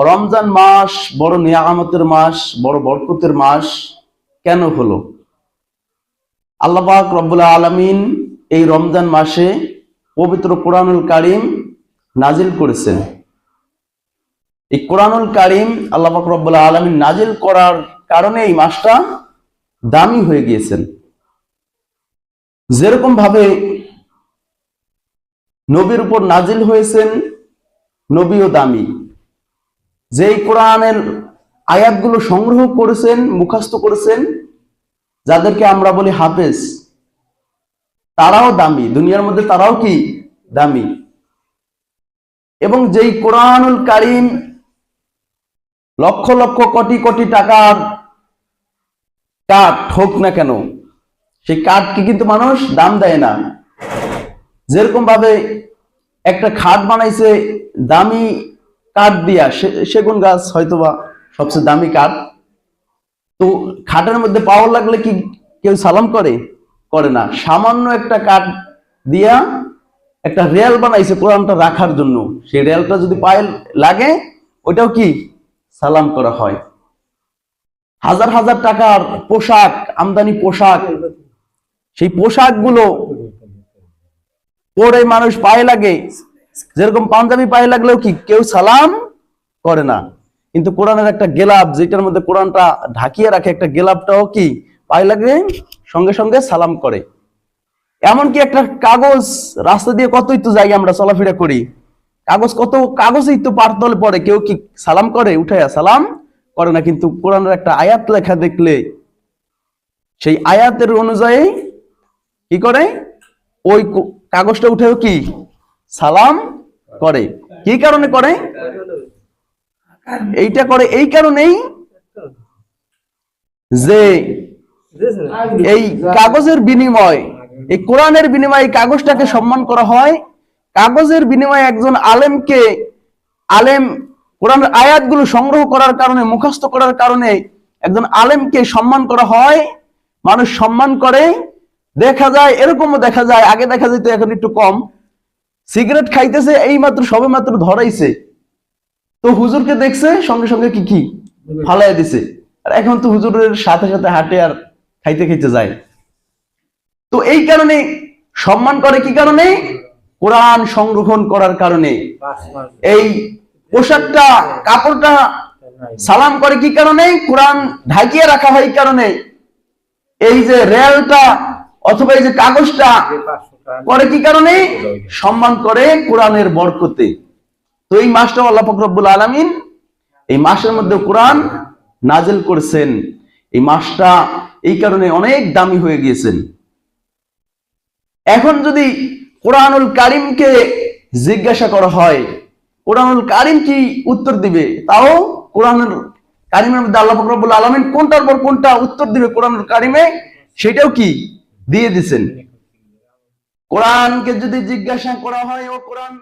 রমজান মাস বড় নিয়ামতের মাস, বড় বরকতের মাস কেন হলো? আল্লাহ পাক রব্বুল আলামিন এই রমজান মাসে পবিত্র কোরআনুল কারীম নাজিল করেছেন। এই কোরআনুল কারীম আল্লাহ পাক রব্বুল আলামিন নাজিল করার কারণে এই মাসটা দামি হয়ে গিয়েছেন। যেরকম ভাবে নবীর উপর নাজিল হয়েছেন, নবীও দামি। যেই কোরআনের আয়াতগুলো সংগ্রহ করেছেন, মুখস্থ করেছেন, যাদেরকে আমরা বলি হাফেজ, তারাও দামি, দুনিয়ার মধ্যে তারাও কি দামি। এবং যেই কোরআনুল কারীম লক্ষ লক্ষ কোটি কোটি টাকার কাঠ হোক না কেন, সেই কাঠকে কিন্তু মানুষ দাম দেয় না। যেরকম ভাবে একটা খাট বানাইছে দামি কাঠ দিয়া, সেগুন গাছ হয়তোবা সবচেয়ে দামি কাঠ, তো খাটের মধ্যে পাওয়ার লাগলে কি কেউ সালাম করে? করে না। সামান্য একটা কাঠ দিয়া একটা রেল বানাইছে কোরআনটা রাখার জন্য, সেই রেলটা যদি পায়ে লাগে ওইটাও কি সালাম করা হয়। হাজার হাজার টাকার পোশাক, আমদানি পোশাক, সেই পোশাকগুলো পরে মানুষ পায়ে লাগে, যেরকম পাঞ্জাবি পায়ে লাগলেও কি কেউ সালাম করে না। কিন্তু কোরআনের একটা গেলাপ, যেটার মধ্যে কোরআনটা ঢাকিয়ে রাখে, একটা গেলাপটাও কি পায়ে লাগলে সঙ্গে সঙ্গে সালাম করে। এমনকি একটা কাগজ, রাস্তা দিয়ে কতই তো জায়গা আমরা চলাফেরা করি, কাগজ কত কাগজেই তো পার তলে পড়ে, কেউ কি সালাম করে? উঠাইয়া সালাম করে না। কিন্তু কোরআনের একটা আয়াত লেখা দেখলে সেই আয়াতের অনুযায়ী কি করে? ওই কাগজটা উঠেও কি সালাম করে। কি কারণে করে? এইটা করে এই কারণেই যে এই কাগজের বিনিময়, এই কোরআনের বিনিময়ে কাগজটাকে সম্মান করা হয়। কাগজের বিনিময়ে একজন আলেমকে, আলেম কোরআনের আয়াতগুলো সংগ্রহ করার কারণে, মুখস্থ করার কারণে একজন আলেমকে সম্মান করা হয়, মানুষ সম্মান করে। দেখা যায়, এরকমও দেখা যায়, আগে দেখা যেত এখন একটু কম, সিগারেট খাইতেছে, এই মাত্র সবে মাত্র ধরাইছে, তো হুজুরকে দেখছে সঙ্গে সঙ্গে কি কি ফালাই দিছে। আর এখন তো হুজুরের সাথে সাথে হাঁটে আর খাইতে খাইতে যায়। তো এই কারণে সম্মান করে, কি কারণে? কোরআন সংরক্ষণ করার কারণে। এই পোশাকটা, কাপড়টা সালাম করে কি কারণে? কোরআন ঢাকিয়ে রাখা হয় এই কারণে। এই যে রেলটা অথবা এই যে কাগজটা করে কি কারণে? সম্মান করে কোরআনের বরকতে। তো এই মাসটা আল্লাহ পাক রব্বুল আলামিন এই মাসের মধ্যে কোরআন নাজিল করেছেন। এই মাসটা এই কারণে অনেক দামি হয়ে গিয়েছেন। এখন যদি কোরআনুল কারীমকে জিজ্ঞাসা করা হয়, কোরআনুল কারীম কি উত্তর দিবে? তাও কোরআনুল কারীমের মধ্যে আল্লাহ পাক রব্বুল আলামিন কোনটার পর কোনটা উত্তর দিবে কোরআনুল কারীমে, সেটাও কি দিয়ে দিয়েছেন। কোরআনকে যদি জিজ্ঞাসা করা হয়, ও কোরআন